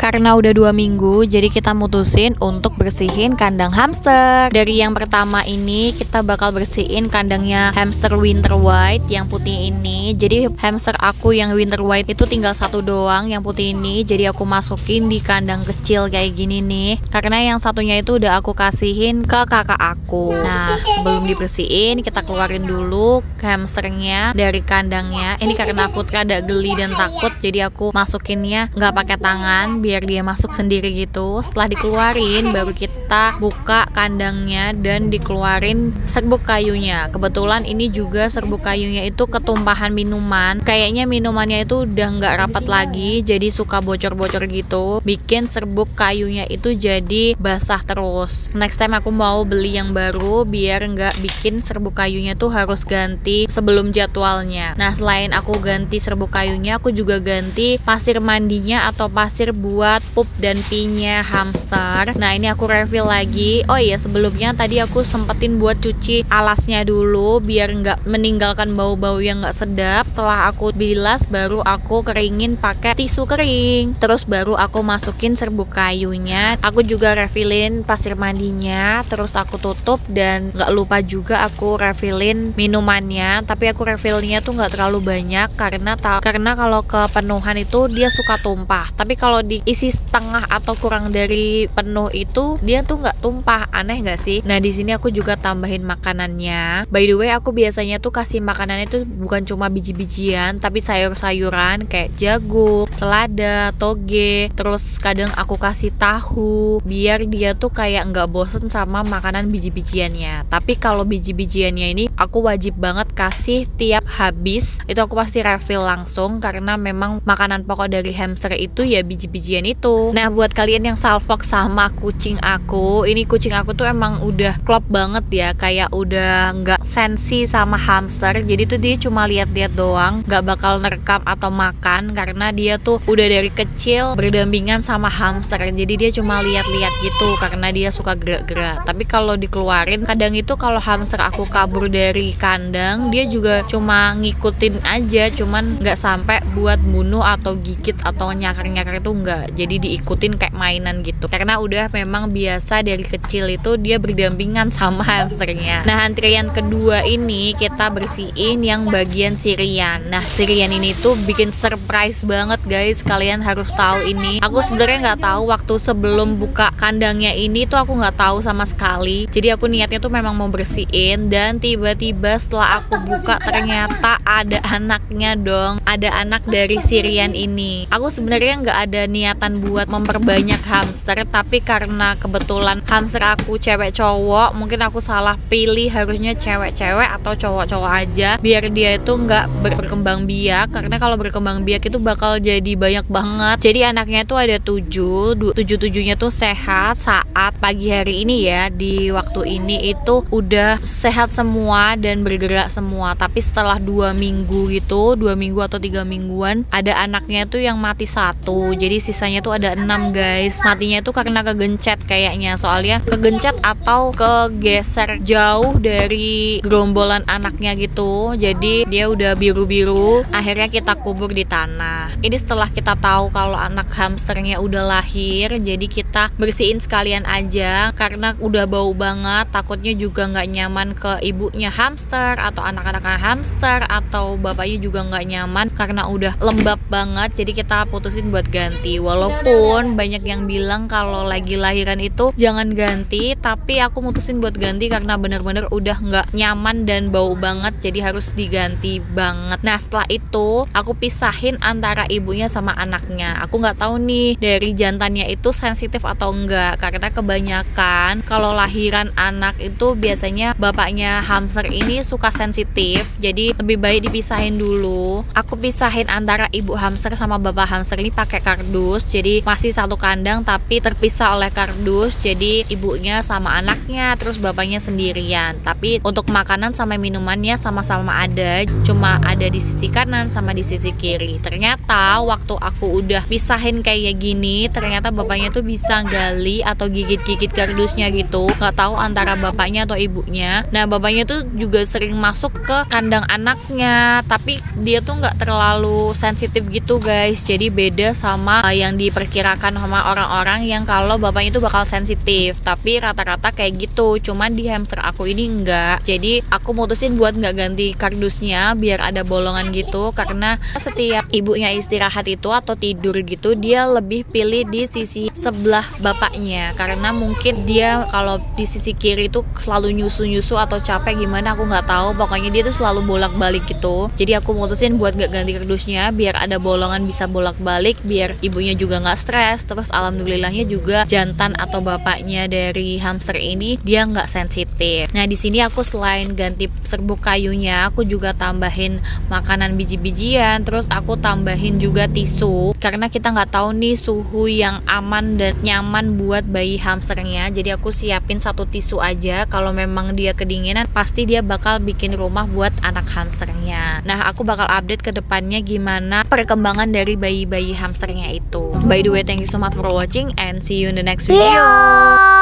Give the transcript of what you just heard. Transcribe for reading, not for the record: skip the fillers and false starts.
Karena udah 2 minggu, jadi kita mutusin untuk bersihin kandang hamster. Dari yang pertama ini kita bakal bersihin kandangnya hamster winter white yang putih ini. Jadi hamster aku yang winter white itu tinggal satu doang yang putih ini. Jadi aku masukin di kandang kecil kayak gini nih. Karena yang satunya itu udah aku kasihin ke kakak aku. Nah, sebelum dibersihin kita keluarin dulu hamsternya dari kandangnya. Ini karena aku rada geli dan takut, jadi aku masukinnya nggak pakai tangan biar dia masuk sendiri gitu. Setelah dikeluarin baru kita buka kandangnya dan dikeluarin serbuk kayunya. Kebetulan ini juga serbuk kayunya itu ketumpahan minuman. Kayaknya minumannya itu udah nggak rapat lagi, jadi suka bocor-bocor gitu, bikin serbuk kayunya itu jadi basah terus. Next time aku mau beli yang baru biar nggak bikin serbuk kayunya tuh harus ganti sebelum jadwalnya. Nah, selain aku ganti serbuk kayunya, aku juga ganti pasir mandinya atau pasir buat pup dan pinya hamster. Nah, ini aku refill lagi. Oh iya, sebelumnya tadi aku sempetin buat cuci alasnya dulu biar nggak meninggalkan bau-bau yang nggak sedap. Setelah aku bilas baru aku keringin pakai tisu kering. Terus baru aku masukin serbuk kayunya. Aku juga refillin pasir mandinya. Terus aku tutup dan nggak lupa juga aku refillin minumannya. Tapi aku refillnya tuh nggak terlalu banyak karena kalau kepenuhan itu dia suka tumpah. Tapi kalau diisi setengah atau kurang dari penuh itu dia tuh nggak tumpah. Aneh nggak sih? Nah, di sini aku juga tambahin makanannya. By the way, aku biasanya tuh kasih makanannya itu bukan cuma biji-bijian, tapi sayur-sayuran kayak jagung, selada, toge. Terus kadang aku kasih tahu biar dia tuh kayak nggak bosen sama makanan biji-bijiannya. Tapi kalau biji-bijiannya ini aku wajib banget kasih tiap habis. Itu aku pasti refill langsung karena memang makanan pokok dari hamster itu ya biji-bijian itu. Nah, buat kalian yang salfok sama kucing aku, ini kucing aku tuh emang udah klop banget ya, kayak udah nggak sensi sama hamster. Jadi tuh dia cuma lihat-lihat doang, nggak bakal nerekam atau makan karena dia tuh udah dari kecil berdampingan sama hamster. Jadi dia cuma lihat-lihat gitu karena dia suka gerak-gerak. Tapi kalau dikeluarin, kadang itu kalau hamster aku kabur dari kandang, dia juga cuma ngikutin aja, cuman nggak sampai buat bunuh atau gigit atau nyakar-nyakar itu enggak. Jadi diikutin kayak mainan gitu. Karena udah memang biasa dari kecil itu dia berdampingan sama hamsternya. Nah, antrian kedua ini kita bersihin yang bagian sirian. Nah, sirian ini tuh bikin surprise banget guys. Kalian harus tahu ini. Aku sebenarnya nggak tahu waktu sebelum buka kandangnya ini tuh aku nggak tahu sama sekali. Jadi aku niatnya tuh memang mau bersihin dan tiba-tiba setelah aku buka ternyata ada anaknya dong. Ada anak dari sirian ini. Aku sebenarnya nggak ada niatan buat memperbanyak hamster, tapi karena kebetulan hamster aku cewek cowok, mungkin aku salah pilih, harusnya cewek-cewek atau cowok-cowok aja biar dia itu nggak berkembang biak. Karena kalau berkembang biak itu bakal jadi banyak banget. Jadi anaknya tuh ada 7-7-nya tuh sehat saat pagi hari ini ya. Di waktu ini itu udah sehat semua dan bergerak semua. Tapi setelah 2 minggu gitu, 2 minggu atau 3 mingguan, ada anaknya tuh yang mati 1. Jadi sisanya tuh ada 6 guys. Matinya tuh karena kegencet kayaknya. Soalnya kegencet atau kegeser jauh dari gerombolan anaknya gitu. Jadi dia udah biru-biru. Akhirnya kita kubur di tanah. Ini setelah kita tahu kalau anak hamsternya udah lahir, jadi kita bersihin sekalian aja karena udah bau banget. Takutnya juga nggak nyaman ke ibunya hamster atau anak-anaknya hamster atau bapaknya juga nggak nyaman karena udah lembab banget. Jadi kita putusin buat ganti. Walaupun banyak yang bilang kalau lagi lahiran itu jangan ganti, tapi aku mutusin buat ganti karena bener-bener udah nggak nyaman dan bau banget, jadi harus diganti banget. Nah, setelah itu aku pisahin antara ibunya sama anaknya. Aku nggak tahu nih dari jantannya itu sensitif atau enggak, karena kebanyakan kalau lahiran anak itu biasanya bapaknya hamster ini suka sensitif, jadi lebih baik dipisahin dulu. Aku pisahin antara ibu hamster sama bapak hamster ini pakai kardus, jadi masih satu kandang tapi terpisah oleh kardus. Jadi ibunya sama anaknya, terus bapaknya sendirian. Tapi untuk makanan sama minumannya sama-sama ada, cuma ada di sisi kanan sama di sisi kiri. Ternyata waktu aku udah pisahin kayak gini, ternyata bapaknya tuh bisa gali atau gigit-gigit kardusnya gitu. Nggak tahu antara bapaknya atau ibunya. Nah, bapaknya tuh juga sering masuk ke kandang anaknya, tapi dia tuh nggak terlalu sensitif gitu guys. Jadi beda sama yang diperkirakan sama orang-orang yang kalau bapaknya itu bakal sensitif, tapi rata-rata kayak gitu. Cuman di hamster aku ini enggak. Jadi aku mutusin buat nggak ganti kardusnya biar ada bolongan gitu, karena setiap ibunya istirahat itu atau tidur gitu, dia lebih pilih di sisi sebelah bapaknya, karena mungkin dia kalau di sisi kiri itu selalu nyusu atau capek gimana aku nggak tahu, pokoknya dia tuh selalu bolak-balik gitu. Jadi aku mutusin buat nggak ganti kardusnya biar ada bolongan bisa bolak-balik, biar ibunya juga nggak stres. Terus alhamdulillahnya juga jantan atau bapaknya dari hamster ini dia nggak sensitif. Nah di sini aku selain ganti serbuk kayunya, aku juga tambahin makanan biji-bijian, terus aku tambahin juga tisu, karena kita nggak tahu nih suhu yang aman dan nyaman buat bayi hamsternya. Jadi aku siapin satu tisu aja, kalau memang dia kedinginan pasti dia bakal bikin rumah buat anak hamsternya. Nah aku bakal update ke depannya gimana perkembangan dari bayi-bayi hamsternya itu. By the way, thank you so much for watching and see you in the next video.